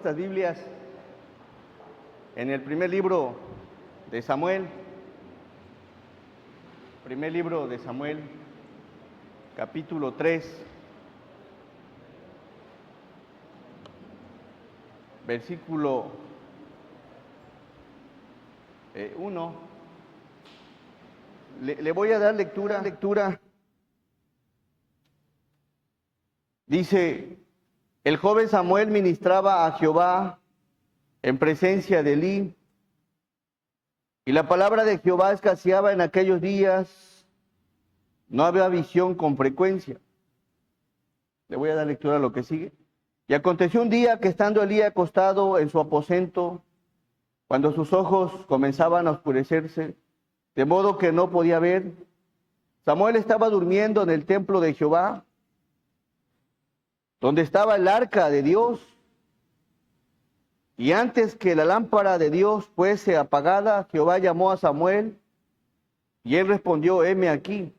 Estas Biblias en el primer libro de Samuel, capítulo 3, versículo 1. Le voy a dar lectura. Dice: el joven Samuel ministraba a Jehová en presencia de Elí, y la palabra de Jehová escaseaba en aquellos días, no había visión con frecuencia. Le voy a dar lectura a lo que sigue. Y aconteció un día que estando Elí acostado en su aposento, cuando sus ojos comenzaban a oscurecerse, de modo que no podía ver, Samuel estaba durmiendo en el templo de Jehová, donde estaba el arca de Dios. Y antes que la lámpara de Dios fuese apagada, Jehová llamó a Samuel, y él respondió: heme aquí.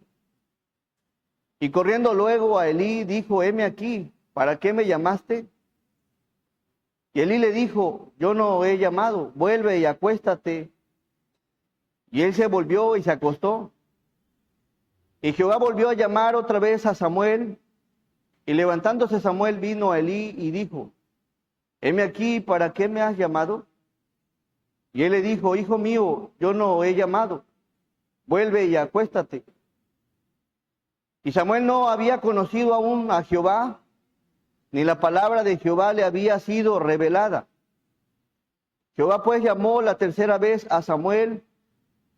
Y corriendo luego a Elí, dijo: heme aquí, ¿para qué me llamaste? Y Elí le dijo: yo no he llamado, vuelve y acuéstate. Y él se volvió y se acostó. Y Jehová volvió a llamar otra vez a Samuel, y levantándose Samuel vino a Elí y dijo: heme aquí, ¿para qué me has llamado? Y él le dijo: hijo mío, yo no he llamado, vuelve y acuéstate. Y Samuel no había conocido aún a Jehová, ni la palabra de Jehová le había sido revelada. Jehová pues llamó la tercera vez a Samuel,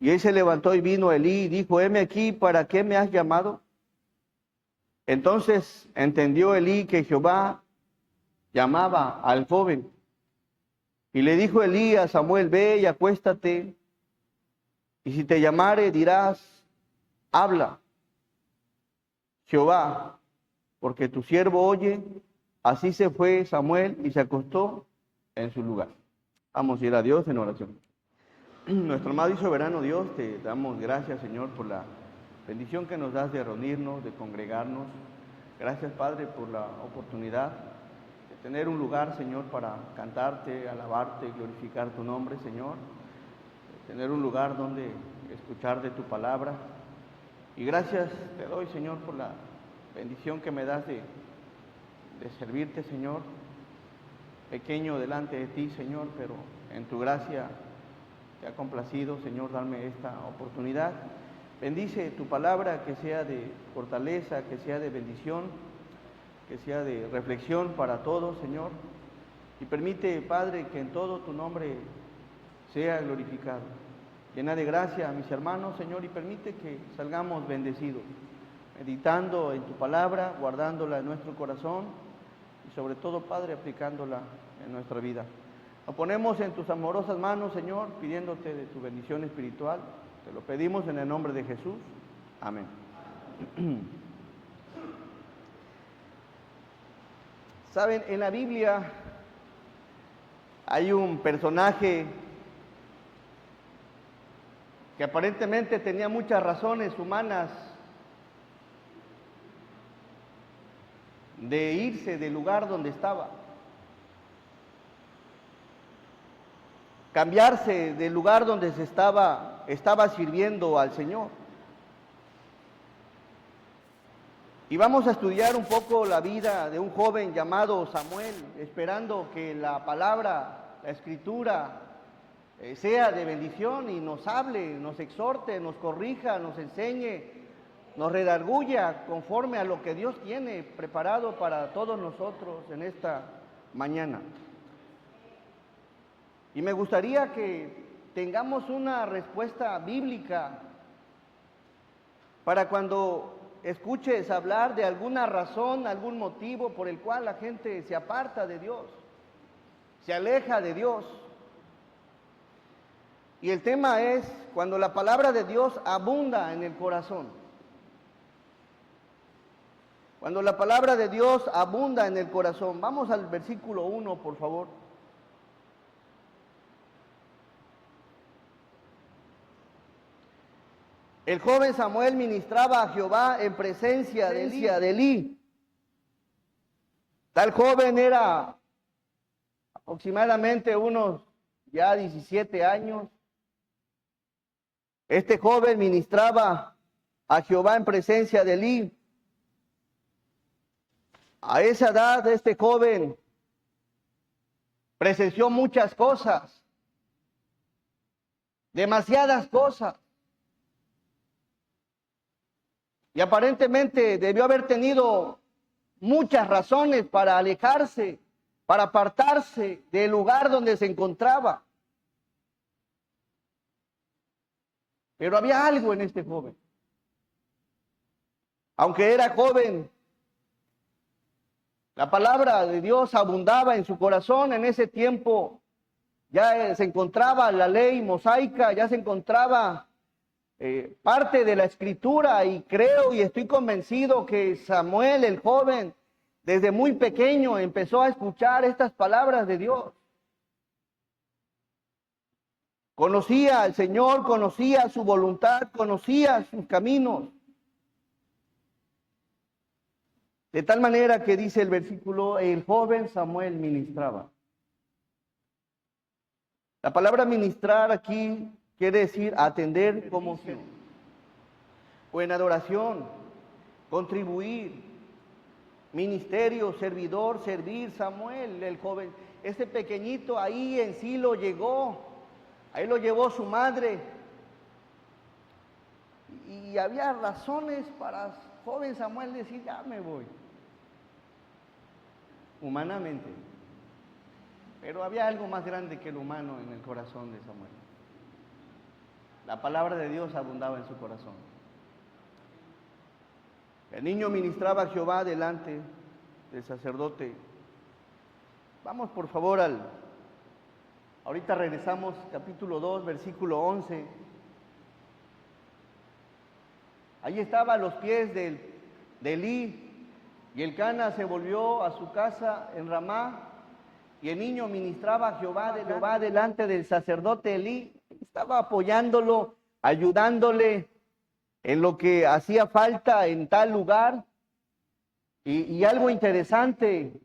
y él se levantó y vino a Elí y dijo: heme aquí, ¿para qué me has llamado? Entonces entendió Elí que Jehová llamaba al joven. Y le dijo Elí a Samuel: ve y acuéstate, y si te llamare dirás: habla, Jehová, porque tu siervo oye. Así se fue Samuel y se acostó en su lugar. Vamos a ir a Dios en oración. Nuestro amado y soberano Dios, te damos gracias, Señor, por la bendición que nos das de reunirnos, de congregarnos. Gracias, Padre, por la oportunidad de tener un lugar, Señor, para cantarte, alabarte, glorificar tu nombre, Señor. De tener un lugar donde escuchar de tu palabra. Y gracias te doy, Señor, por la bendición que me das de servirte, Señor. Pequeño delante de ti, Señor, pero en tu gracia te ha complacido, Señor, darme esta oportunidad. Bendice tu palabra, que sea de fortaleza, que sea de bendición, que sea de reflexión para todos, Señor. Y permite, Padre, que en todo tu nombre sea glorificado. Llena de gracia a mis hermanos, Señor, y permite que salgamos bendecidos, meditando en tu palabra, guardándola en nuestro corazón y sobre todo, Padre, aplicándola en nuestra vida. Nos ponemos en tus amorosas manos, Señor, pidiéndote de tu bendición espiritual. Te lo pedimos en el nombre de Jesús. Amén. Saben, en la Biblia hay un personaje que aparentemente tenía muchas razones humanas de irse del lugar donde estaba, cambiarse del lugar donde se estaba sirviendo al Señor. Y vamos a estudiar un poco la vida de un joven llamado Samuel, esperando que la palabra, la escritura, sea de bendición y nos hable, nos exhorte, nos corrija, nos enseñe, nos redarguya conforme a lo que Dios tiene preparado para todos nosotros en esta mañana. Y me gustaría que tengamos una respuesta bíblica para cuando escuches hablar de alguna razón, algún motivo por el cual la gente se aparta de Dios, se aleja de Dios. Y el tema es cuando la palabra de Dios abunda en el corazón. Cuando la palabra de Dios abunda en el corazón. Vamos al versículo 1, por favor. El joven Samuel ministraba a Jehová en presencia de Elí. Tal joven era aproximadamente unos ya 17 años, este joven ministraba a Jehová en presencia de Elí. A esa edad, este joven presenció muchas cosas, demasiadas cosas. Y aparentemente debió haber tenido muchas razones para alejarse, para apartarse del lugar donde se encontraba. Pero había algo en este joven. Aunque era joven, la palabra de Dios abundaba en su corazón. En ese tiempo ya se encontraba la ley mosaica, ya se encontraba parte de la escritura, y creo y estoy convencido que Samuel, el joven, desde muy pequeño empezó a escuchar estas palabras de Dios. Conocía al Señor, conocía su voluntad, conocía sus caminos. De tal manera que dice el versículo, el joven Samuel ministraba. La palabra ministrar aquí quiere decir atender como o en adoración, contribuir, ministerio, servidor, servir. Samuel, el joven, este pequeñito ahí en Silo llegó, ahí lo llevó su madre. Y había razones para joven Samuel decir, ya me voy. Humanamente. Pero había algo más grande que el humano en el corazón de Samuel. La palabra de Dios abundaba en su corazón. El niño ministraba a Jehová delante del sacerdote. Vamos por favor ahorita regresamos, capítulo 2, versículo 11. Ahí estaba a los pies de Elí, y Elcana se volvió a su casa en Ramá, y el niño ministraba a Jehová delante del sacerdote Elí. Estaba apoyándolo, ayudándole en lo que hacía falta en tal lugar. Y algo interesante,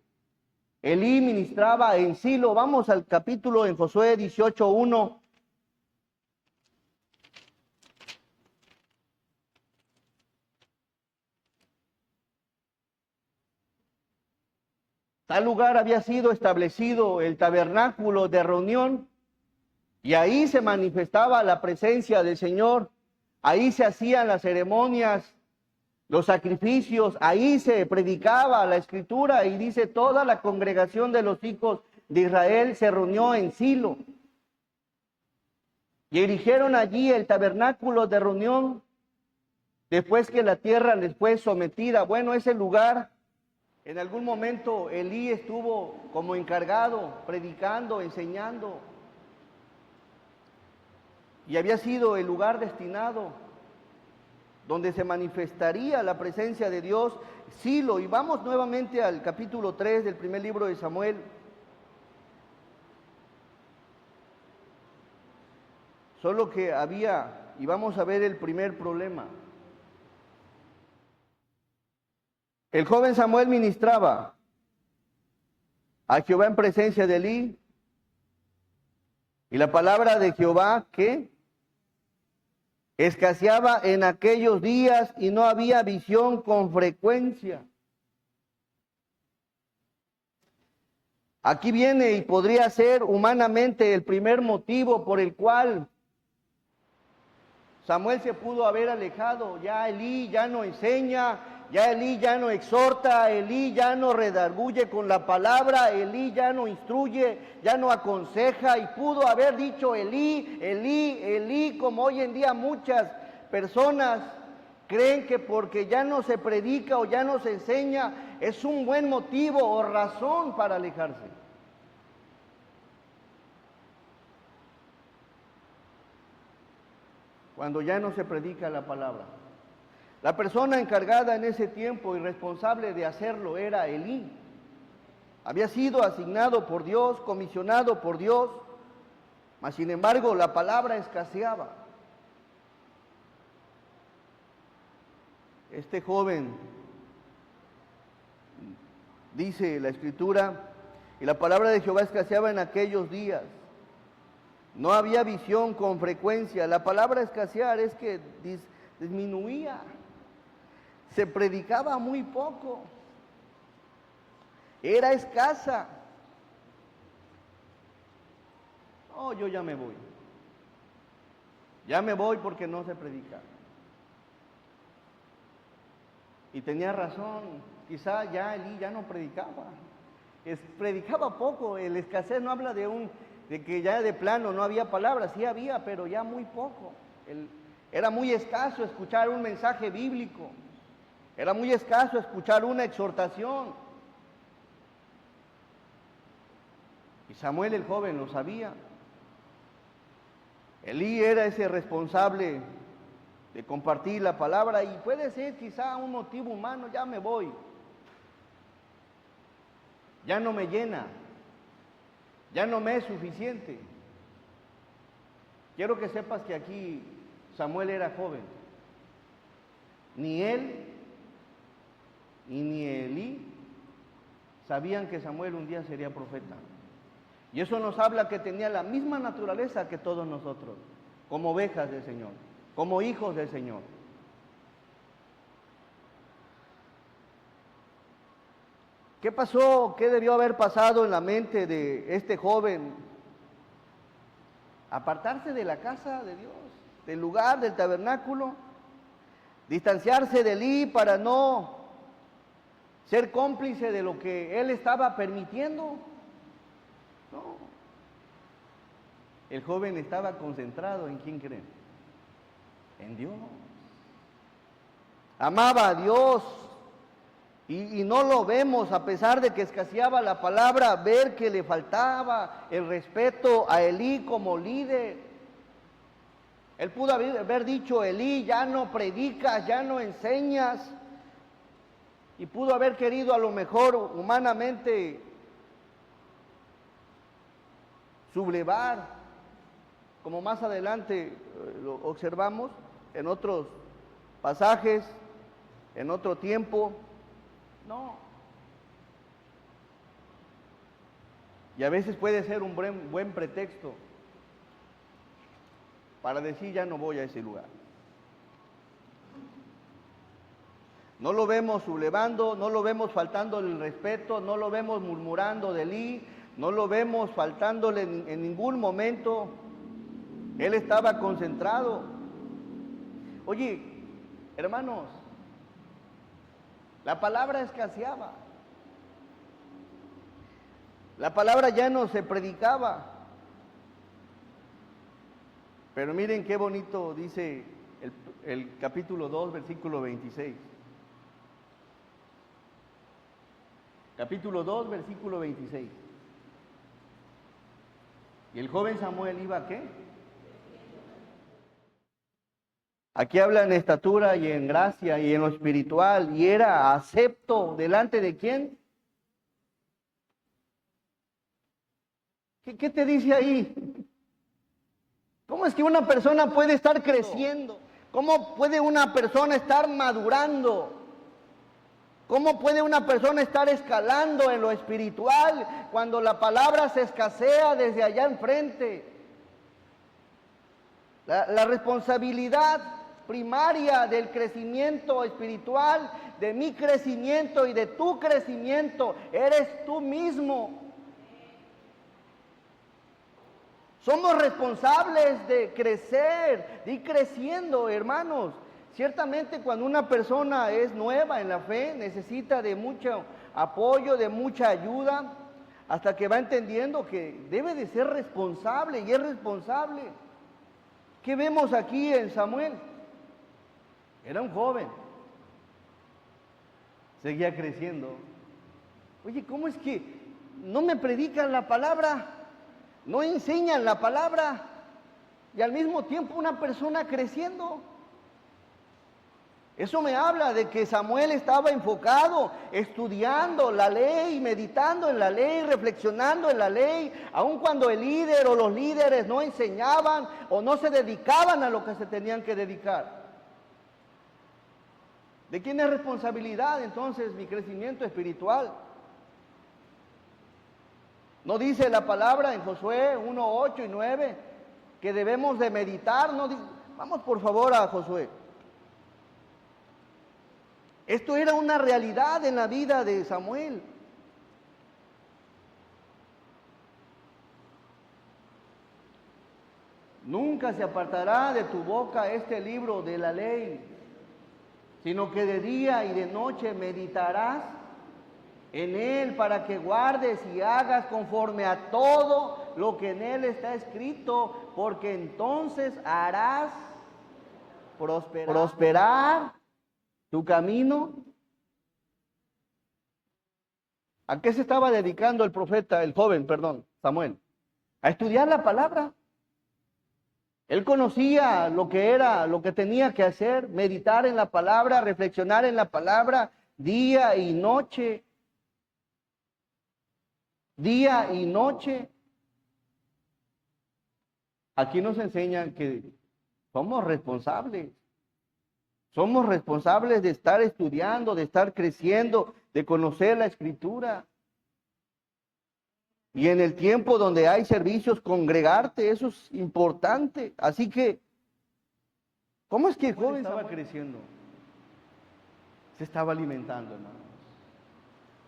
Elí ministraba en Silo. Vamos al capítulo en Josué 18:1. Tal lugar había sido establecido el tabernáculo de reunión, y ahí se manifestaba la presencia del Señor. Ahí se hacían las ceremonias, los sacrificios, ahí se predicaba la escritura, y dice, toda la congregación de los hijos de Israel se reunió en Silo. Y erigieron allí el tabernáculo de reunión, después que la tierra les fue sometida. Bueno, ese lugar, en algún momento Elí estuvo como encargado, predicando, enseñando. Y había sido el lugar destinado donde se manifestaría la presencia de Dios, Silo. Y vamos nuevamente al capítulo 3 del primer libro de Samuel. Solo que había, y vamos a ver el primer problema. El joven Samuel ministraba a Jehová en presencia de Elí, y la palabra de Jehová, ¿qué? Escaseaba en aquellos días, y no había visión con frecuencia. Aquí viene, y podría ser humanamente el primer motivo por el cual Samuel se pudo haber alejado. Ya Elí ya no enseña, ya Elí ya no exhorta, Elí ya no redarguye con la palabra, Elí ya no instruye, ya no aconseja, y pudo haber dicho Elí, Elí, Elí, como hoy en día muchas personas creen que porque ya no se predica o ya no se enseña es un buen motivo o razón para alejarse. Cuando ya no se predica la palabra. La persona encargada en ese tiempo y responsable de hacerlo era Elí. Había sido asignado por Dios, comisionado por Dios, mas sin embargo la palabra escaseaba. Este joven, dice la Escritura, Y la palabra de Jehová escaseaba en aquellos días. No había visión con frecuencia. La palabra escasear es que disminuía. Se predicaba muy poco. Era escasa. Oh, yo ya me voy. Ya me voy porque no se predica. Y tenía razón. Quizá ya Elí ya no predicaba. Predicaba poco. El escasez no habla de que ya de plano no había palabras. Sí había, pero ya muy poco. Era muy escaso escuchar un mensaje bíblico. Era muy escaso escuchar una exhortación. Y Samuel el joven lo sabía. Elí era ese responsable de compartir la palabra, y puede ser quizá un motivo humano: ya me voy, ya no me llena, ya no me es suficiente. Quiero que sepas que aquí Samuel era joven. Ni él y ni Elí sabían que Samuel un día sería profeta. Y eso nos habla que tenía la misma naturaleza que todos nosotros, como ovejas del Señor, como hijos del Señor. ¿Qué pasó? ¿Qué debió haber pasado en la mente de este joven? Apartarse de la casa de Dios, del lugar, del tabernáculo, distanciarse de Elí para no ser cómplice de lo que él estaba permitiendo. No. El joven estaba concentrado en ¿quién creen? En Dios. Amaba a Dios. Y no lo vemos, a pesar de que escaseaba la palabra, ver que le faltaba el respeto a Elí como líder. Él pudo haber dicho: Elí, ya no predicas, ya no enseñas. Y pudo haber querido a lo mejor humanamente sublevar, como más adelante lo observamos en otros pasajes, en otro tiempo. No. Y a veces puede ser un buen pretexto para decir: ya no voy a ese lugar. No lo vemos sublevando, no lo vemos faltándole el respeto, no lo vemos murmurando de Elí, no lo vemos faltándole en ningún momento. Él estaba concentrado. Oye, hermanos, la palabra escaseaba. La palabra ya no se predicaba. Pero miren qué bonito dice el capítulo 2, versículo 26. Capítulo 2, versículo 26. ¿Y el joven Samuel iba a qué? Aquí habla en estatura y en gracia y en lo espiritual, y era acepto delante de ¿quién? ¿Qué te dice ahí? ¿Cómo es que una persona puede estar creciendo? ¿Cómo puede una persona estar madurando? ¿Cómo puede una persona estar escalando en lo espiritual cuando la palabra se escasea desde allá enfrente? La responsabilidad primaria del crecimiento espiritual, de mi crecimiento y de tu crecimiento, eres tú mismo. Somos responsables de crecer, de ir creciendo, hermanos. Ciertamente cuando una persona es nueva en la fe, necesita de mucho apoyo, de mucha ayuda, hasta que va entendiendo que debe de ser responsable y es responsable. ¿Qué vemos aquí en Samuel? Era un joven, seguía creciendo. Oye, ¿cómo es que no me predican la palabra? No enseñan la palabra, y al mismo tiempo una persona creciendo. Eso me habla de que Samuel estaba enfocado, estudiando la ley, meditando en la ley, reflexionando en la ley, aun cuando el líder o los líderes no enseñaban o no se dedicaban a lo que se tenían que dedicar. ¿De quién es responsabilidad entonces mi crecimiento espiritual? ¿No dice la palabra en Josué 1, 8 y 9 que debemos de meditar? No, vamos por favor a Josué. Esto era una realidad en la vida de Samuel. Nunca se apartará de tu boca este libro de la ley, sino que de día y de noche meditarás en él para que guardes y hagas conforme a todo lo que en él está escrito, porque entonces harás prosperar tu camino. ¿A qué se estaba dedicando el profeta, el joven, Samuel? A estudiar la palabra. Él conocía lo que era, lo que tenía que hacer, meditar en la palabra, reflexionar en la palabra, día y noche. Día y noche. Aquí nos enseñan que somos responsables. Somos responsables de estar estudiando, de estar creciendo, de conocer la Escritura. Y en el tiempo donde hay servicios, congregarte, eso es importante. Así que, ¿cómo es que el joven estaba creciendo? Se estaba alimentando, hermanos.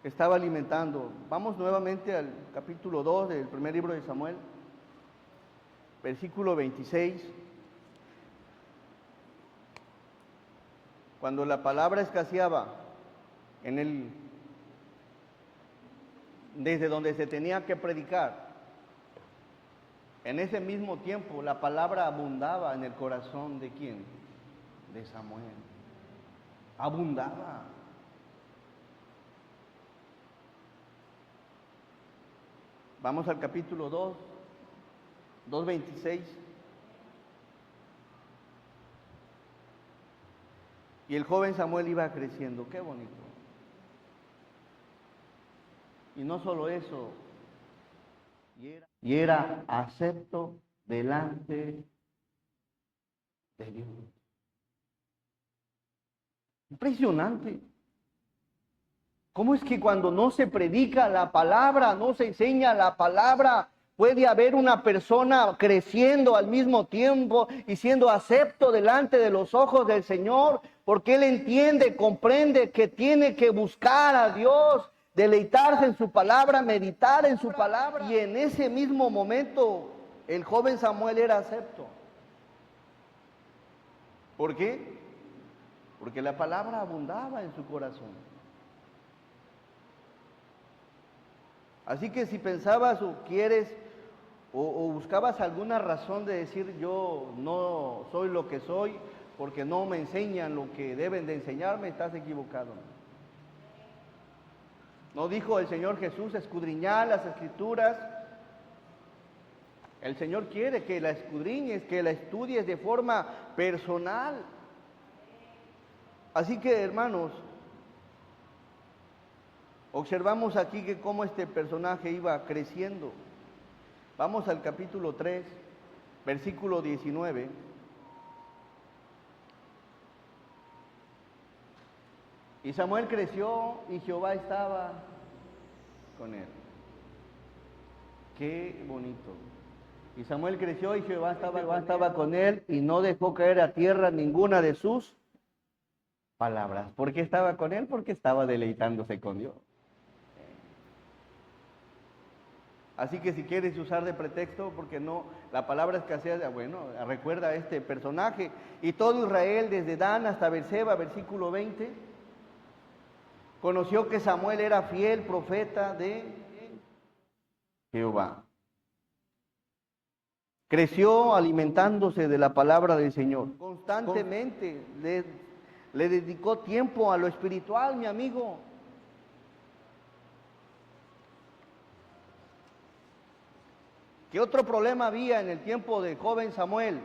Estaba alimentando. Vamos nuevamente al capítulo 2 del primer libro de Samuel, versículo 26. Cuando la palabra escaseaba desde donde se tenía que predicar, en ese mismo tiempo la palabra abundaba en el corazón de ¿quién? De Samuel. Abundaba. Vamos al capítulo 2, 2:26. Y el joven Samuel iba creciendo, qué bonito. Y no solo eso, y era acepto delante de Dios. Impresionante. ¿Cómo es que cuando no se predica la palabra, no se enseña la palabra, puede haber una persona creciendo al mismo tiempo y siendo acepto delante de los ojos del Señor? Porque Él entiende, comprende que tiene que buscar a Dios, deleitarse en su palabra, meditar en su palabra. Y en ese mismo momento el joven Samuel era acepto. ¿Por qué? Porque la palabra abundaba en su corazón. Así que si pensabas o quieres o buscabas alguna razón de decir yo no soy lo que soy porque no me enseñan lo que deben de enseñarme, estás equivocado. ¿No dijo el Señor Jesús escudriñar las Escrituras? El Señor quiere que la escudriñes, que la estudies de forma personal. Así que, hermanos, observamos aquí que cómo este personaje iba creciendo. Vamos al capítulo 3, versículo 19. Y Samuel creció y Jehová estaba con él. Qué bonito. Y Samuel creció y Jehová estaba con él y no dejó caer a tierra ninguna de sus palabras. ¿Por qué estaba con él? Porque estaba deleitándose con Dios. Así que si quieres usar de pretexto, porque no, la palabra escasea, bueno, recuerda a este personaje. Y todo Israel, desde Dan hasta Berseba, versículo 20, conoció que Samuel era fiel profeta de Jehová. Creció alimentándose de la palabra del Señor. Constantemente le dedicó tiempo a lo espiritual, mi amigo. ¿Qué otro problema había en el tiempo del joven Samuel?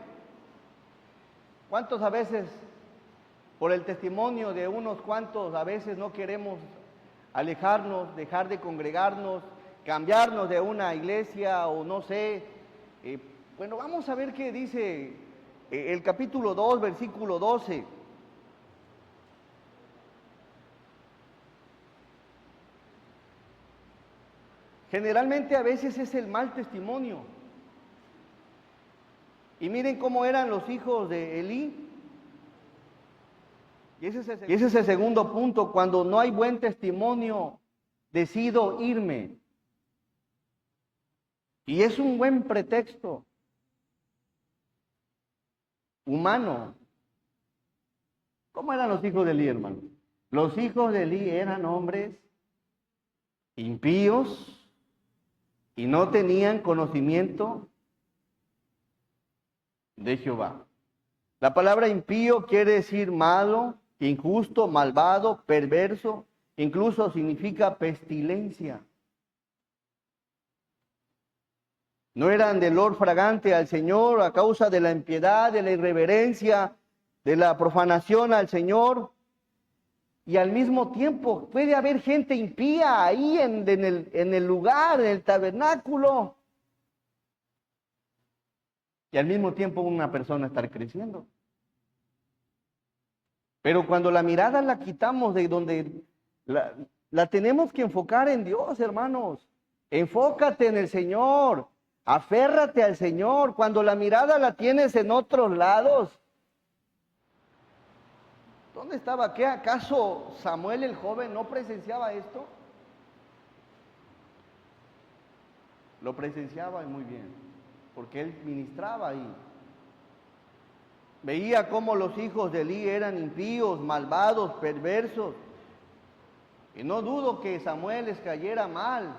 ¿Cuántos a veces, por el testimonio de unos cuantos, a veces no queremos alejarnos, dejar de congregarnos, cambiarnos de una iglesia o no sé? Bueno, vamos a ver qué dice el capítulo 2, versículo 12. Generalmente a veces es el mal testimonio. Y miren cómo eran los hijos de Elí. Y ese es el segundo punto. Cuando no hay buen testimonio, decido irme. Y es un buen pretexto humano. ¿Cómo eran los hijos de Elí, hermano? Los hijos de Elí eran hombres impíos y no tenían conocimiento de Jehová. La palabra impío quiere decir malo, injusto, malvado, perverso, incluso significa pestilencia. No eran de olor fragante al Señor a causa de la impiedad, de la irreverencia, de la profanación al Señor. Y al mismo tiempo puede haber gente impía ahí en el lugar, en el tabernáculo. Y al mismo tiempo una persona estar creciendo. Pero cuando la mirada la quitamos de donde la tenemos que enfocar en Dios, hermanos. Enfócate en el Señor. Aférrate al Señor. Cuando la mirada la tienes en otros lados. ¿Dónde estaba? ¿Qué acaso Samuel el joven no presenciaba esto? Lo presenciaba y muy bien, porque él ministraba ahí. Veía cómo los hijos de Elí eran impíos, malvados, perversos. Y no dudo que Samuel les cayera mal.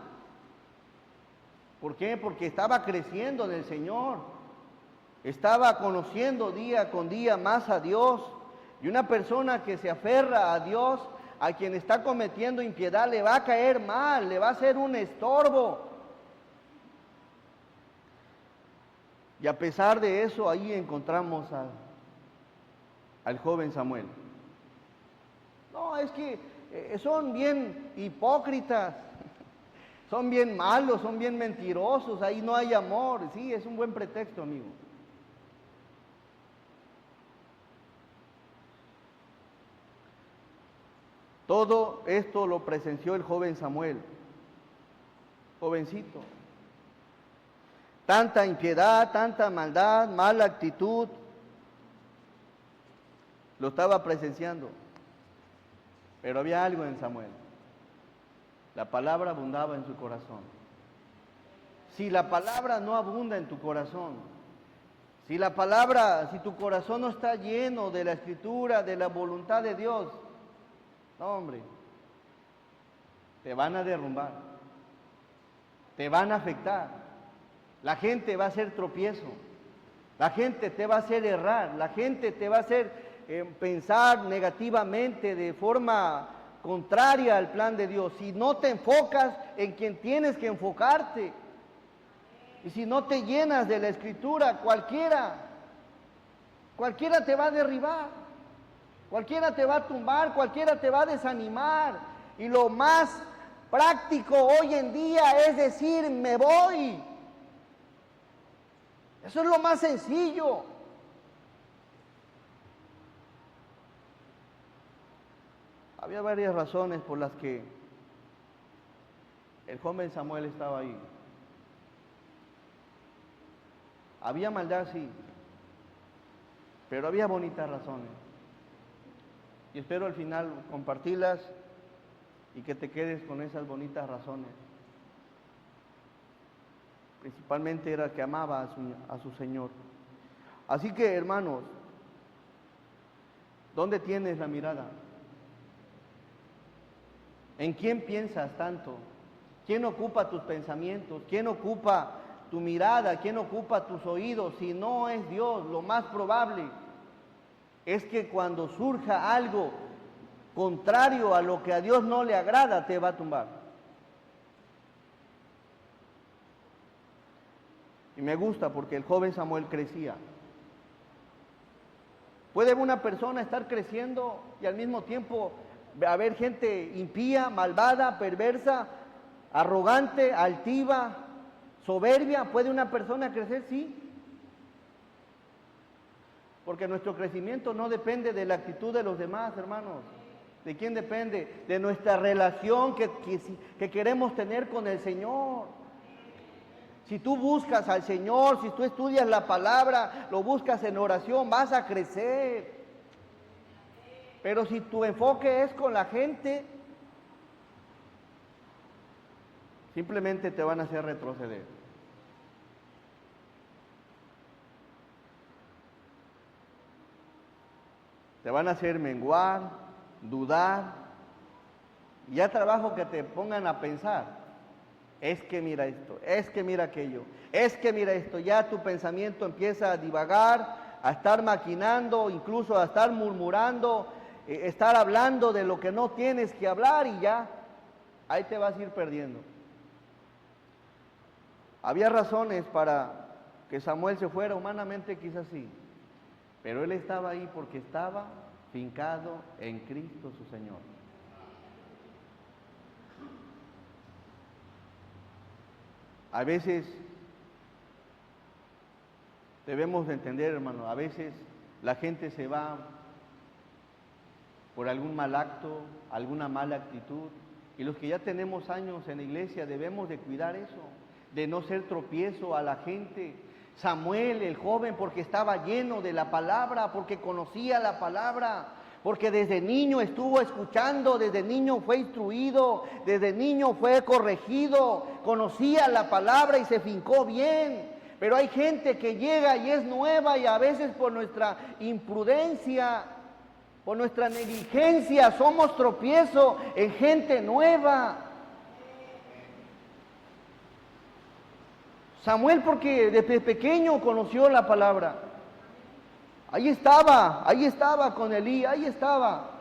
¿Por qué? Porque estaba creciendo en el Señor. Estaba conociendo día con día más a Dios. Y una persona que se aferra a Dios, a quien está cometiendo impiedad, le va a caer mal, le va a ser un estorbo. Y a pesar de eso, ahí encontramos al joven Samuel. No, es que son bien hipócritas, son bien malos, son bien mentirosos, ahí no hay amor. Sí, es un buen pretexto, amigo. Todo esto lo presenció el joven Samuel, jovencito. Tanta impiedad, tanta maldad, mala actitud, lo estaba presenciando. Pero había algo en Samuel. La palabra abundaba en su corazón. Si la palabra no abunda en tu corazón, si tu corazón no está lleno de la Escritura, de la voluntad de Dios, no, hombre, te van a derrumbar, te van a afectar. La gente va a hacer tropiezo, la gente te va a hacer errar, la gente te va a hacer pensar negativamente de forma contraria al plan de Dios. Si no te enfocas en quien tienes que enfocarte, y si no te llenas de la Escritura, cualquiera te va a derribar. Cualquiera te va a tumbar, cualquiera te va a desanimar. Y lo más práctico hoy en día es decir, me voy. Eso es lo más sencillo. Había varias razones por las que el joven Samuel estaba ahí. Había maldad, sí, pero había bonitas razones. Y espero al final compartirlas y que te quedes con esas bonitas razones. Principalmente era que amaba a su Señor. Así que, hermanos, ¿dónde tienes la mirada? ¿En quién piensas tanto? ¿Quién ocupa tus pensamientos? ¿Quién ocupa tu mirada? ¿Quién ocupa tus oídos? Si no es Dios, lo más probable es que cuando surja algo contrario a lo que a Dios no le agrada, te va a tumbar. Y me gusta porque el joven Samuel crecía. Puede una persona estar creciendo y al mismo tiempo haber gente impía, malvada, perversa, arrogante, altiva, soberbia. ¿Puede una persona crecer? Sí. Porque nuestro crecimiento no depende de la actitud de los demás, hermanos. ¿De quién depende? De nuestra relación que queremos tener con el Señor. Si tú buscas al Señor, si tú estudias la palabra, lo buscas en oración, vas a crecer. Pero si tu enfoque es con la gente, simplemente te van a hacer retroceder. Te van a hacer menguar, dudar. Ya trabajo que te pongan a pensar. Es que mira esto, es que mira aquello, es que mira esto. Ya tu pensamiento empieza a divagar, a estar maquinando, incluso a estar murmurando, estar hablando de lo que no tienes que hablar y ya, ahí te vas a ir perdiendo. Había razones para que Samuel se fuera, humanamente quizás sí, pero él estaba ahí porque estaba fincado en Cristo su Señor. A veces debemos de entender, hermano, a veces la gente se va por algún mal acto, alguna mala actitud, y los que ya tenemos años en la iglesia debemos de cuidar eso, de no ser tropiezo a la gente. Samuel, el joven, porque estaba lleno de la palabra, porque conocía la palabra, porque desde niño estuvo escuchando, desde niño fue instruido, desde niño fue corregido, conocía la palabra y se fincó bien. Pero hay gente que llega y es nueva y a veces por nuestra imprudencia, por nuestra negligencia, somos tropiezo en gente nueva. Samuel porque desde pequeño conoció la palabra. Ahí estaba con Elí, ahí estaba.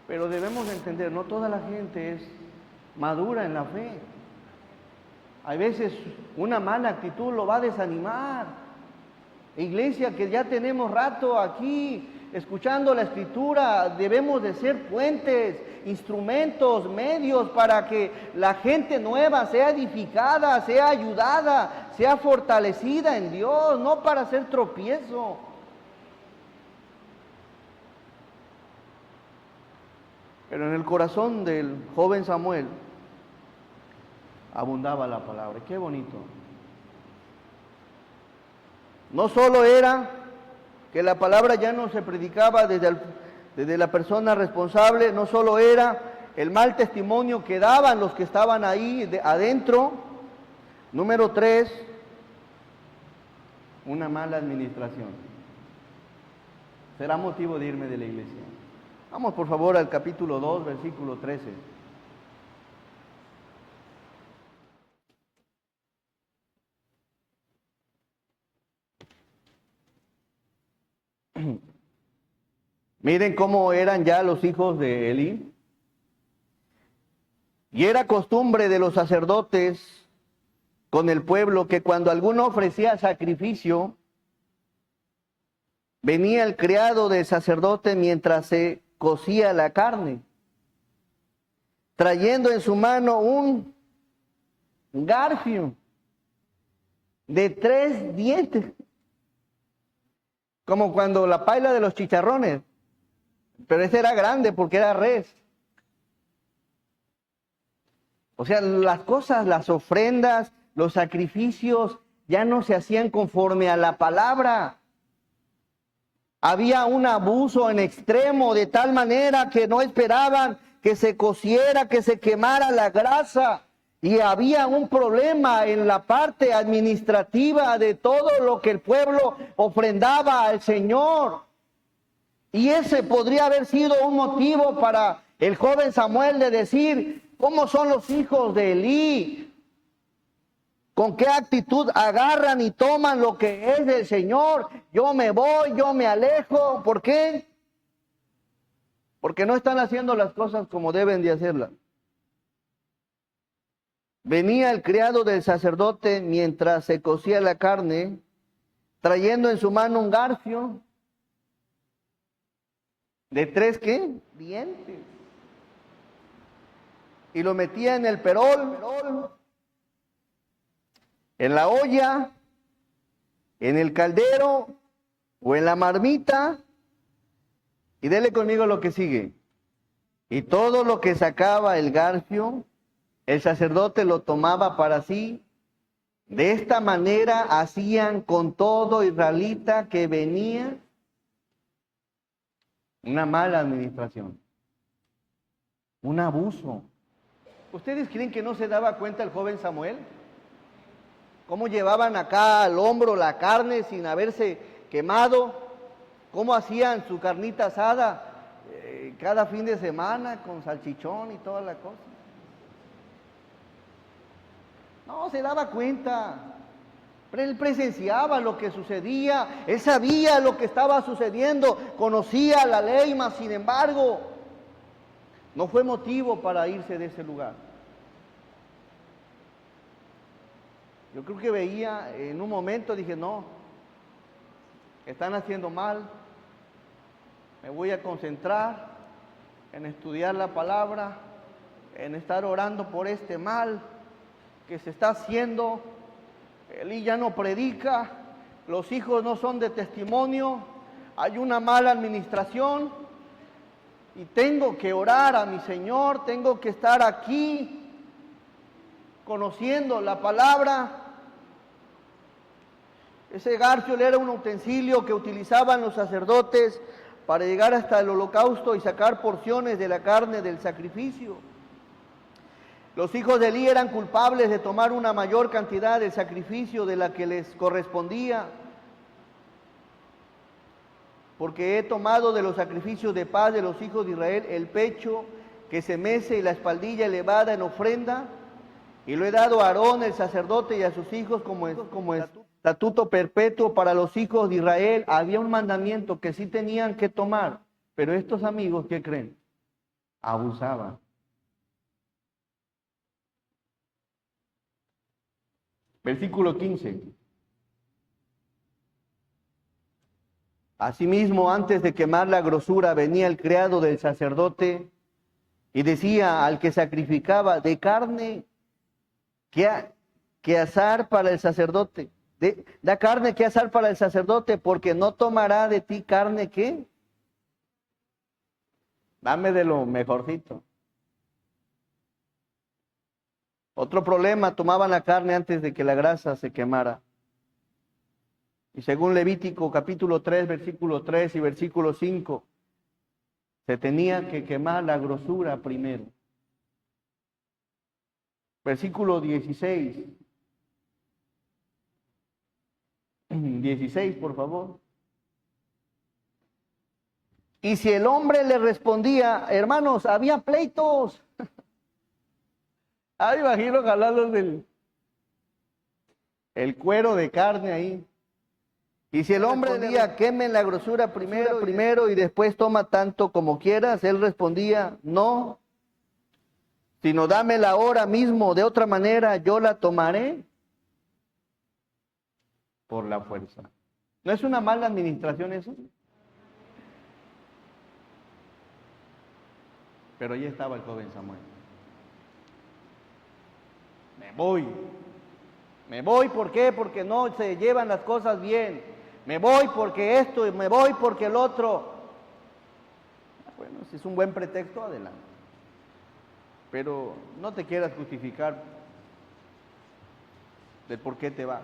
Pero debemos entender, no toda la gente es madura en la fe. Hay veces una mala actitud lo va a desanimar. Iglesia que ya tenemos rato aquí escuchando la Escritura, debemos de ser puentes, instrumentos, medios para que la gente nueva sea edificada, sea ayudada, sea fortalecida en Dios, no para ser tropiezo. Pero en el corazón del joven Samuel abundaba la palabra. Qué bonito. No solo era que la palabra ya no se predicaba desde la persona responsable, no solo era el mal testimonio que daban los que estaban ahí adentro. Número 3, una mala administración. Será motivo de irme de la iglesia. Vamos por favor al capítulo 2, versículo 13. Miren cómo eran ya los hijos de Elí. Y era costumbre de los sacerdotes con el pueblo que cuando alguno ofrecía sacrificio, venía el criado del sacerdote mientras se cocía la carne, trayendo en su mano un garfio de 3 dientes, como cuando la paila de los chicharrones, pero ese era grande porque era res. O sea, las cosas, las ofrendas, los sacrificios ya no se hacían conforme a la palabra. Había un abuso en extremo de tal manera que no esperaban que se cociera, que se quemara la grasa. Y había un problema en la parte administrativa de todo lo que el pueblo ofrendaba al Señor. Y ese podría haber sido un motivo para el joven Samuel de decir, ¿cómo son los hijos de Elí? ¿Con qué actitud agarran y toman lo que es del Señor? Yo me voy, yo me alejo. ¿Por qué? Porque no están haciendo las cosas como deben de hacerlas. Venía el criado del sacerdote mientras se cocía la carne, trayendo en su mano un garfio de 3, ¿qué? Dientes. Y lo metía en el perol, en la olla, en el caldero o en la marmita, Y dele conmigo lo que sigue. Y todo lo que sacaba el garfio, el sacerdote lo tomaba para sí. De esta manera hacían con todo israelita que venía. Una mala administración, un abuso. ¿Ustedes creen que no se daba cuenta el joven Samuel? ¿Cómo llevaban acá al hombro la carne sin haberse quemado? ¿Cómo hacían su carnita asada cada fin de semana con salchichón y toda la cosa? No, se daba cuenta. Pero él presenciaba lo que sucedía, él sabía lo que estaba sucediendo, conocía la ley, mas sin embargo, no fue motivo para irse de ese lugar. Yo creo que veía, en un momento dije, no, están haciendo mal, me voy a concentrar en estudiar la palabra, en estar orando por este mal que se está haciendo. Elí ya no predica, los hijos no son de testimonio, hay una mala administración y tengo que orar a mi Señor, tengo que estar aquí conociendo la palabra. Ese garfio era un utensilio que utilizaban los sacerdotes para llegar hasta el holocausto y sacar porciones de la carne del sacrificio. Los hijos de Elí eran culpables de tomar una mayor cantidad del sacrificio de la que les correspondía, porque he tomado de los sacrificios de paz de los hijos de Israel el pecho que se mece y la espaldilla elevada en ofrenda, y lo he dado a Aarón el sacerdote y a sus hijos como estatuto perpetuo para los hijos de Israel. Había un mandamiento que sí tenían que tomar, pero estos amigos, ¿qué creen? Abusaban. Versículo 15. Asimismo, antes de quemar la grosura, venía el criado del sacerdote y decía al que sacrificaba, de carne que asar para el sacerdote, da carne que asar para el sacerdote, porque no tomará de ti carne que, dame de lo mejorcito. Otro problema, tomaban la carne antes de que la grasa se quemara. Y según Levítico capítulo 3, versículo 3 y versículo 5, se tenía que quemar la grosura primero. Versículo 16. 16, por favor. Y si el hombre le respondía, hermanos, había pleitos. Imagino jalarlos del el cuero de carne ahí. Y si el hombre decía, quemen la grosura primero y después toma tanto como quieras, él respondía, no, sino dámela ahora mismo, de otra manera yo la tomaré por la fuerza. ¿No es una mala administración eso? Pero ahí estaba el joven Samuel. Me voy, ¿por qué? Porque no se llevan las cosas bien. Me voy porque esto y me voy porque el otro. Bueno, si es un buen pretexto, adelante. Pero no te quieras justificar del por qué te vas.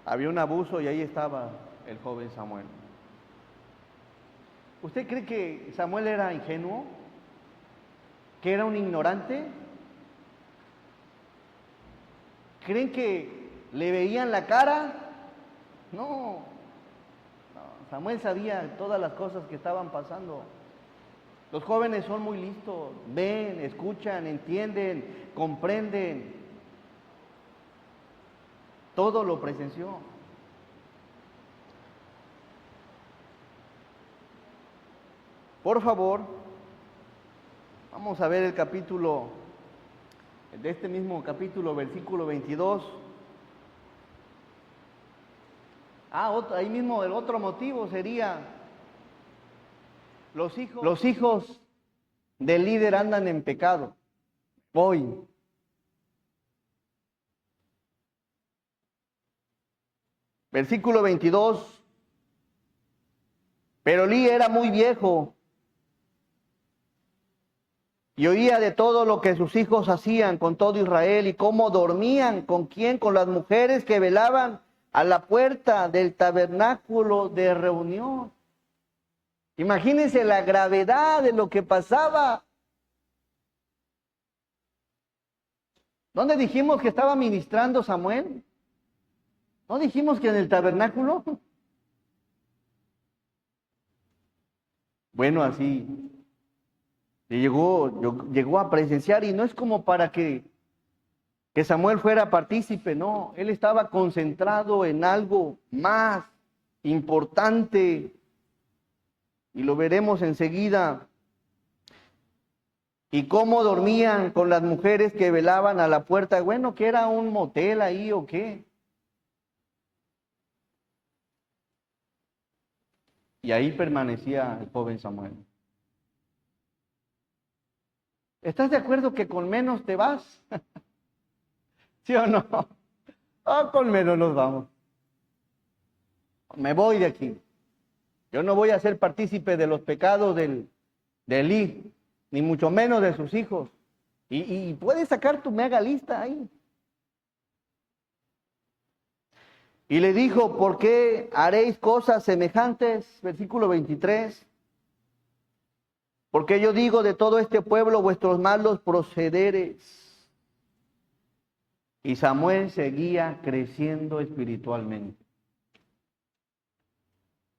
Había un abuso y ahí estaba el joven Samuel. ¿Usted cree que Samuel era ingenuo? ¿Que era un ignorante? ¿Creen que le veían la cara? No, Samuel sabía todas las cosas que estaban pasando. Los jóvenes son muy listos, ven, escuchan, entienden, comprenden. Todo lo presenció. Por favor, vamos a ver el capítulo, de este mismo capítulo, versículo 22. Ahí mismo el otro motivo sería, los hijos del líder andan en pecado. Voy. Versículo 22. Pero Elí era muy viejo y oía de todo lo que sus hijos hacían con todo Israel y cómo dormían, con quién, con las mujeres que velaban a la puerta del tabernáculo de reunión. Imagínense la gravedad de lo que pasaba. ¿Dónde dijimos que estaba ministrando Samuel? ¿No dijimos que en el tabernáculo? Bueno, así llegó a presenciar, y no es como para que Samuel fuera partícipe, no, él estaba concentrado en algo más importante, y lo veremos enseguida. Y cómo dormían con las mujeres que velaban a la puerta. Bueno, ¿que era un motel ahí o qué? Y ahí permanecía el joven Samuel. ¿Estás de acuerdo que con menos te vas? ¿Sí o no? Con menos nos vamos. Me voy de aquí. Yo no voy a ser partícipe de los pecados de Elí, ni mucho menos de sus hijos. Y puedes sacar tu mega lista ahí. Y le dijo, ¿por qué haréis cosas semejantes? Versículo 23. Porque yo digo de todo este pueblo vuestros malos procederes. Y Samuel seguía creciendo espiritualmente.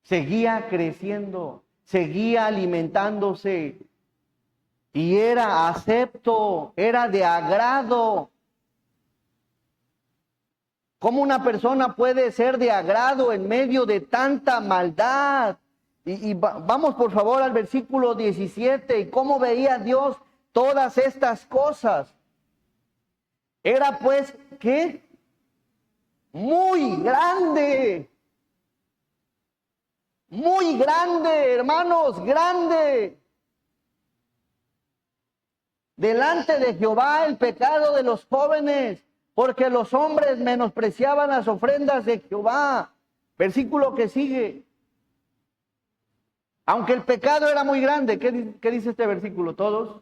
Seguía creciendo, seguía alimentándose. Y era acepto, era de agrado. ¿Cómo una persona puede ser de agrado en medio de tanta maldad? Vamos por favor al versículo 17. ¿Y cómo veía Dios todas estas cosas? Era pues, ¿qué? Muy grande. Muy grande, hermanos, grande. Delante de Jehová el pecado de los jóvenes, porque los hombres menospreciaban las ofrendas de Jehová. Versículo que sigue. Aunque el pecado era muy grande, ¿qué dice este versículo? ¿Todos?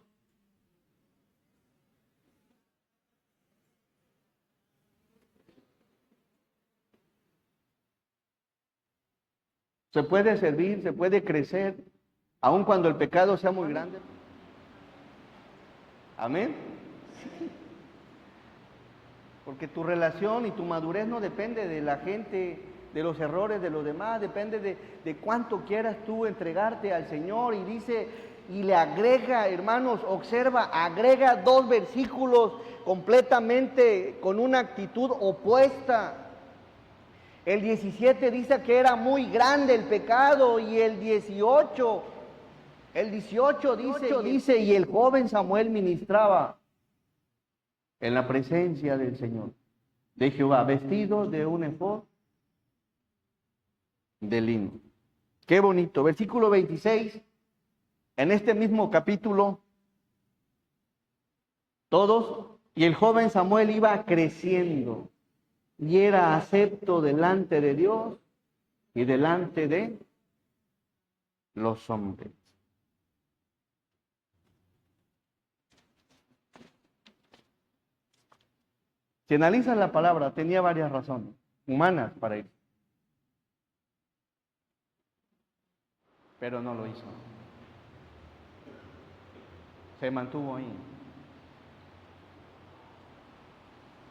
Se puede servir, se puede crecer, aun cuando el pecado sea muy grande. Amén. Porque tu relación y tu madurez no depende de la gente, de los errores de los demás, depende de cuánto quieras tú entregarte al Señor. Y dice, y le agrega, hermanos, observa, agrega 2 versículos completamente con una actitud opuesta. El 17 dice que era muy grande el pecado, y el 18 dice, y el joven Samuel ministraba en la presencia del Señor, de Jehová, vestido de un efod de lino. Qué bonito. Versículo 26, en este mismo capítulo, todos, y el joven Samuel iba creciendo, y era acepto delante de Dios y delante de los hombres. Si analizas la palabra, tenía varias razones humanas para ir, pero no lo hizo. Se mantuvo ahí.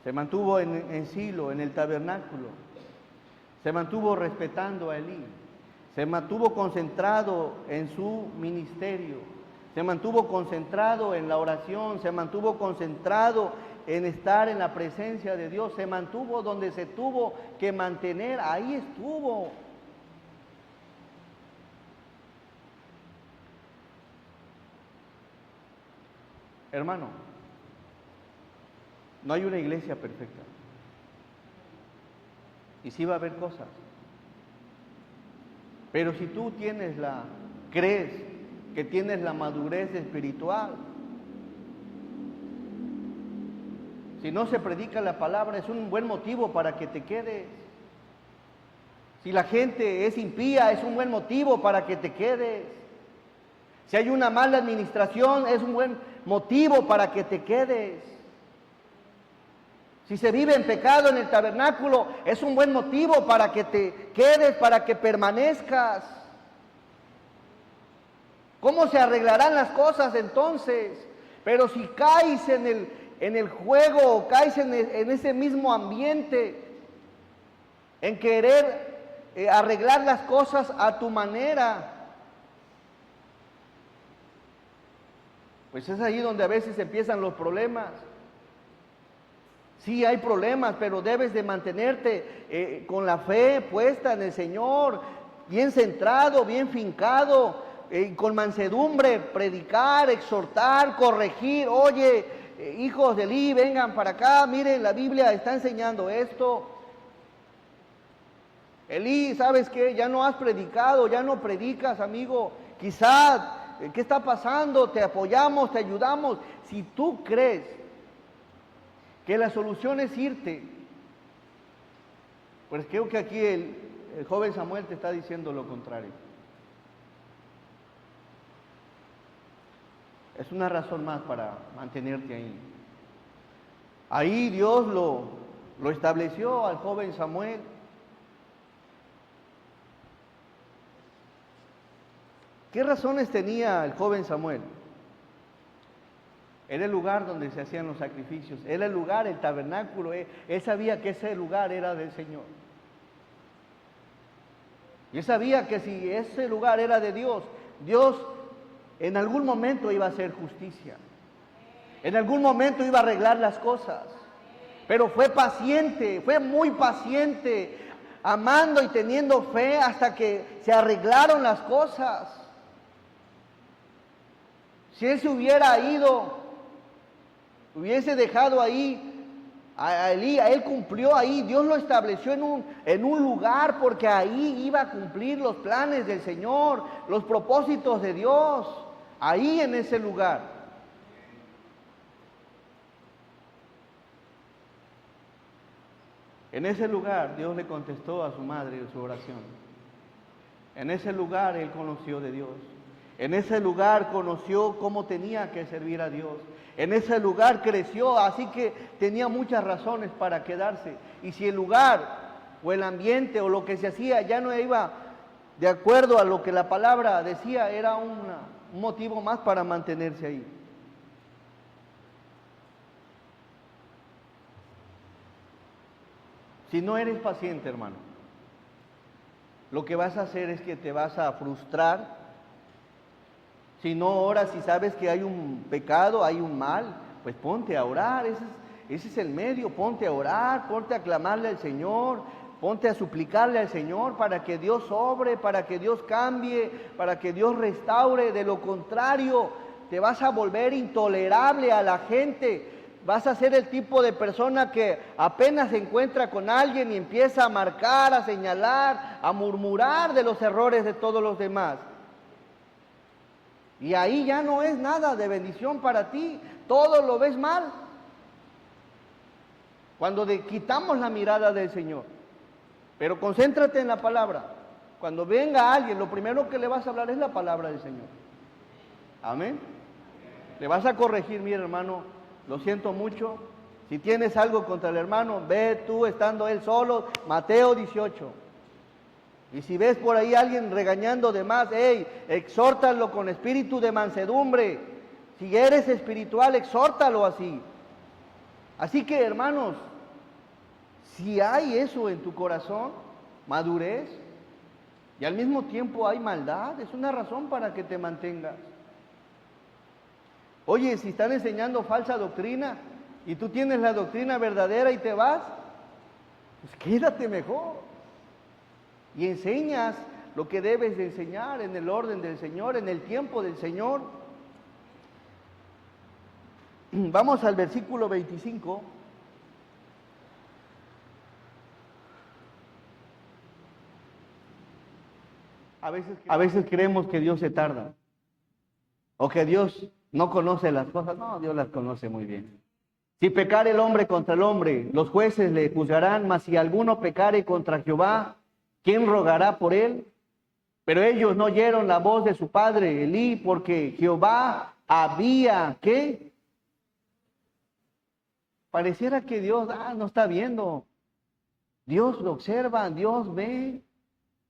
Se mantuvo en Silo, en el tabernáculo. Se mantuvo respetando a Elí. Se mantuvo concentrado en su ministerio. Se mantuvo concentrado en la oración. Se mantuvo concentrado en estar en la presencia de Dios. Se mantuvo donde se tuvo que mantener. Ahí estuvo. Hermano, no hay una iglesia perfecta. Y sí va a haber cosas. Pero si tú crees que tienes la madurez espiritual, si no se predica la palabra, es un buen motivo para que te quedes. Si la gente es impía, es un buen motivo para que te quedes. Si hay una mala administración, es un buen motivo para que te quedes. Si se vive en pecado en el tabernáculo, es un buen motivo para que te quedes, para que permanezcas. ¿Cómo se arreglarán las cosas entonces? Pero si caes en el juego, o caes en ese mismo ambiente, en querer arreglar las cosas a tu manera, pues es ahí donde a veces empiezan los problemas. Sí, hay problemas, pero debes de mantenerte con la fe puesta en el Señor, bien centrado, bien fincado, con mansedumbre, predicar, exhortar, corregir. Oye, hijos de Eli, vengan para acá, miren, la Biblia está enseñando esto. Eli, ¿sabes qué? Ya no has predicado, ya no predicas, amigo. Quizás, ¿qué está pasando? Te apoyamos, te ayudamos. Si tú crees que la solución es irte, pues creo que aquí el joven Samuel te está diciendo lo contrario. Es una razón más para mantenerte ahí. Ahí Dios lo estableció al joven Samuel. ¿Qué razones tenía el joven Samuel? Era el lugar donde se hacían los sacrificios, era el lugar, el tabernáculo. Él sabía que ese lugar era del Señor. Y él sabía que si ese lugar era de Dios, Dios en algún momento iba a hacer justicia. En algún momento iba a arreglar las cosas. Pero fue paciente, fue muy paciente, amando y teniendo fe hasta que se arreglaron las cosas. Si él se hubiera ido, hubiese dejado ahí a Elí, él cumplió ahí, Dios lo estableció en un lugar porque ahí iba a cumplir los planes del Señor, los propósitos de Dios, ahí en ese lugar. En ese lugar Dios le contestó a su madre en su oración. En ese lugar él conoció de Dios. En ese lugar conoció cómo tenía que servir a Dios. En ese lugar creció, así que tenía muchas razones para quedarse. Y si el lugar o el ambiente o lo que se hacía ya no iba de acuerdo a lo que la palabra decía, era un motivo más para mantenerse ahí. Si no eres paciente, hermano, lo que vas a hacer es que te vas a frustrar. Si no oras y sabes que hay un pecado, hay un mal, pues ponte a orar, ese es el medio, ponte a orar, ponte a clamarle al Señor, ponte a suplicarle al Señor para que Dios obre, para que Dios cambie, para que Dios restaure. De lo contrario, te vas a volver intolerable a la gente. Vas a ser el tipo de persona que apenas se encuentra con alguien y empieza a marcar, a señalar, a murmurar de los errores de todos los demás. Y ahí ya no es nada de bendición para ti, todo lo ves mal. Cuando quitamos la mirada del Señor, pero concéntrate en la palabra. Cuando venga alguien, lo primero que le vas a hablar es la palabra del Señor. Amén. Le vas a corregir, mira hermano, lo siento mucho. Si tienes algo contra el hermano, ve tú estando él solo, Mateo 18. Y si ves por ahí a alguien regañando de más, exhórtalo con espíritu de mansedumbre. Si eres espiritual, exhórtalo así. Así que, hermanos, si hay eso en tu corazón, madurez, y al mismo tiempo hay maldad, es una razón para que te mantengas. Oye, si están enseñando falsa doctrina y tú tienes la doctrina verdadera y te vas, pues quédate mejor. Y enseñas lo que debes de enseñar en el orden del Señor, en el tiempo del Señor. Vamos al versículo 25. A veces creemos que Dios se tarda, o que Dios no conoce las cosas. No, Dios las conoce muy bien. Si pecare el hombre contra el hombre, los jueces le juzgarán, mas si alguno pecare contra Jehová, ¿quién rogará por él? Pero ellos no oyeron la voz de su padre Elí, porque Jehová había, ¿qué? Pareciera que Dios no está viendo. Dios lo observa, Dios ve.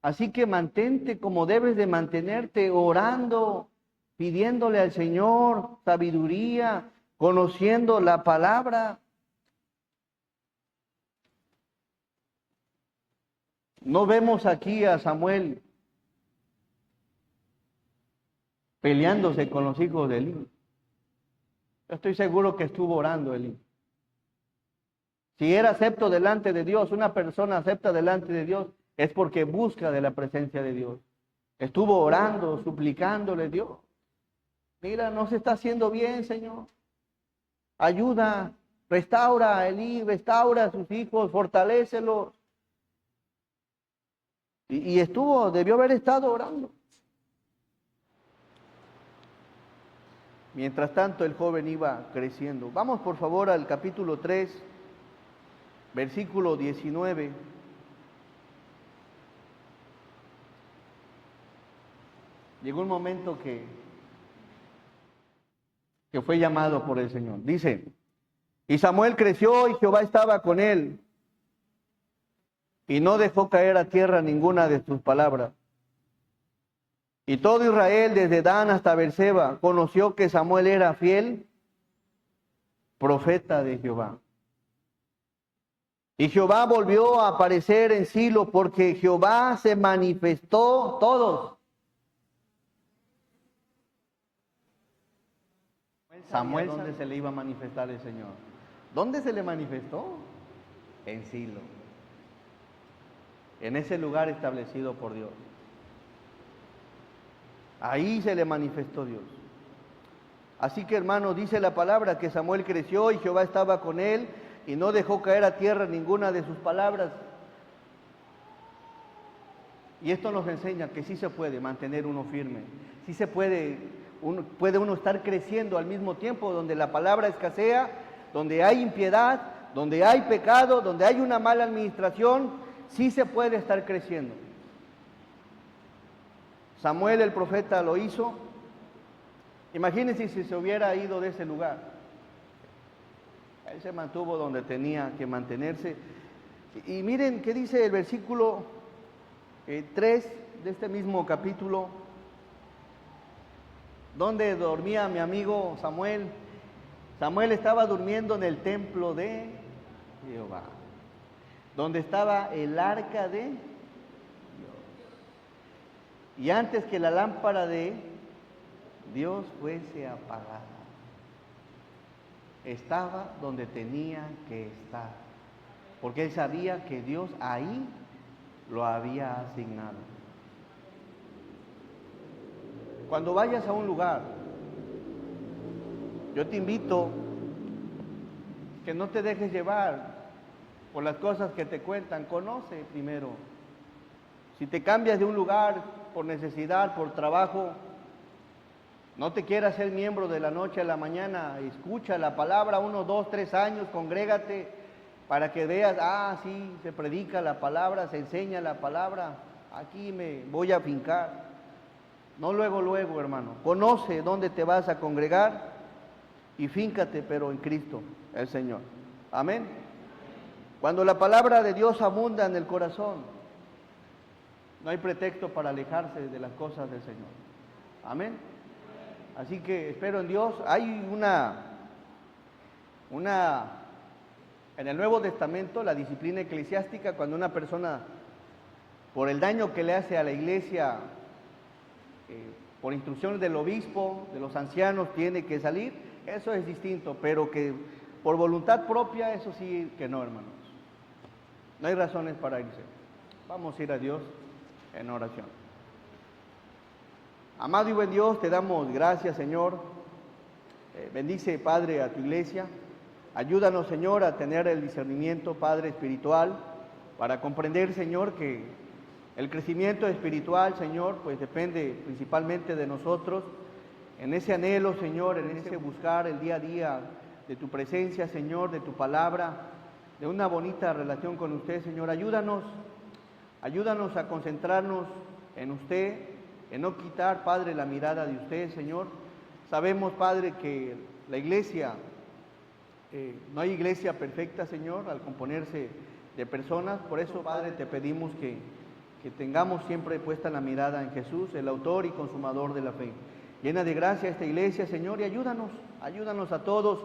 Así que mantente como debes de mantenerte, orando, pidiéndole al Señor sabiduría, conociendo la palabra. No vemos aquí a Samuel peleándose con los hijos de Elí. Yo estoy seguro que estuvo orando Elí. Si era acepto delante de Dios, una persona acepta delante de Dios, es porque busca de la presencia de Dios. Estuvo orando, suplicándole a Dios. Mira, no se está haciendo bien, Señor. Ayuda, restaura a Elí, restaura a sus hijos, fortalécelos. Y debió haber estado orando. Mientras tanto, el joven iba creciendo. Vamos, por favor, al capítulo 3, versículo 19. Llegó un momento que fue llamado por el Señor. Dice, y Samuel creció y Jehová estaba con él, y no dejó caer a tierra ninguna de sus palabras. Y todo Israel, desde Dan hasta Beerseba, conoció que Samuel era fiel profeta de Jehová. Y Jehová volvió a aparecer en Silo, porque Jehová se manifestó todos. Samuel, ¿dónde se le iba a manifestar el Señor? ¿Dónde se le manifestó? En Silo. En ese lugar establecido por Dios. Ahí se le manifestó Dios. Así que, hermanos, dice la palabra que Samuel creció y Jehová estaba con él y no dejó caer a tierra ninguna de sus palabras. Y esto nos enseña que sí se puede mantener uno firme. Sí se puede uno estar creciendo al mismo tiempo donde la palabra escasea, donde hay impiedad, donde hay pecado, donde hay una mala administración. Sí se puede estar creciendo. Samuel el profeta lo hizo. Imagínense si se hubiera ido de ese lugar. Él se mantuvo donde tenía que mantenerse. Y miren qué dice el versículo 3 de este mismo capítulo. ¿Dónde dormía mi amigo Samuel? Samuel estaba durmiendo en el templo de Jehová, donde estaba el arca de Dios. Y antes que la lámpara de Dios fuese apagada, estaba donde tenía que estar, porque él sabía que Dios ahí lo había asignado. Cuando vayas a un lugar, yo te invito que no te dejes llevar por las cosas que te cuentan. Conoce primero. Si te cambias de un lugar por necesidad, por trabajo, no te quieras ser miembro de la noche a la mañana. Escucha la palabra 1, 2, 3 años, congrégate para que veas, sí, se predica la palabra, se enseña la palabra, aquí me voy a fincar. No luego, hermano. Conoce dónde te vas a congregar y fíncate, pero en Cristo, el Señor. Amén. Cuando la palabra de Dios abunda en el corazón, no hay pretexto para alejarse de las cosas del Señor. Amén. Así que espero en Dios. Hay en el Nuevo Testamento, la disciplina eclesiástica, cuando una persona, por el daño que le hace a la iglesia, por instrucciones del obispo, de los ancianos, tiene que salir, eso es distinto, pero que por voluntad propia, eso sí que no, hermanos. No hay razones para irse. Vamos a ir a Dios en oración. Amado y buen Dios, te damos gracias, Señor. Bendice, Padre, a tu iglesia. Ayúdanos, Señor, a tener el discernimiento, Padre, espiritual, para comprender, Señor, que el crecimiento espiritual, Señor, pues depende principalmente de nosotros, en ese anhelo, Señor, en ese buscar el día a día de tu presencia, Señor, de tu palabra, de una bonita relación con usted, Señor. Ayúdanos Ayúdanos a concentrarnos en usted, en no quitar, Padre, la mirada de usted, Señor. Sabemos, Padre, que la iglesia, no hay iglesia perfecta, Señor, al componerse de personas. Por eso, Padre, te pedimos que tengamos siempre puesta la mirada en Jesús, el autor y consumador de la fe. Llena de gracia esta iglesia, Señor, y ayúdanos a todos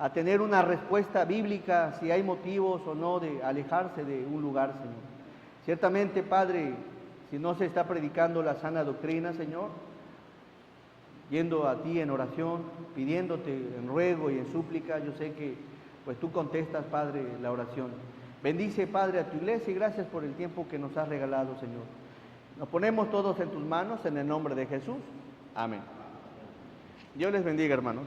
a tener una respuesta bíblica, si hay motivos o no de alejarse de un lugar, Señor. Ciertamente, Padre, si no se está predicando la sana doctrina, Señor, yendo a ti en oración, pidiéndote en ruego y en súplica, yo sé que pues tú contestas, Padre, la oración. Bendice, Padre, a tu iglesia y gracias por el tiempo que nos has regalado, Señor. Nos ponemos todos en tus manos en el nombre de Jesús. Amén. Dios les bendiga, hermanos.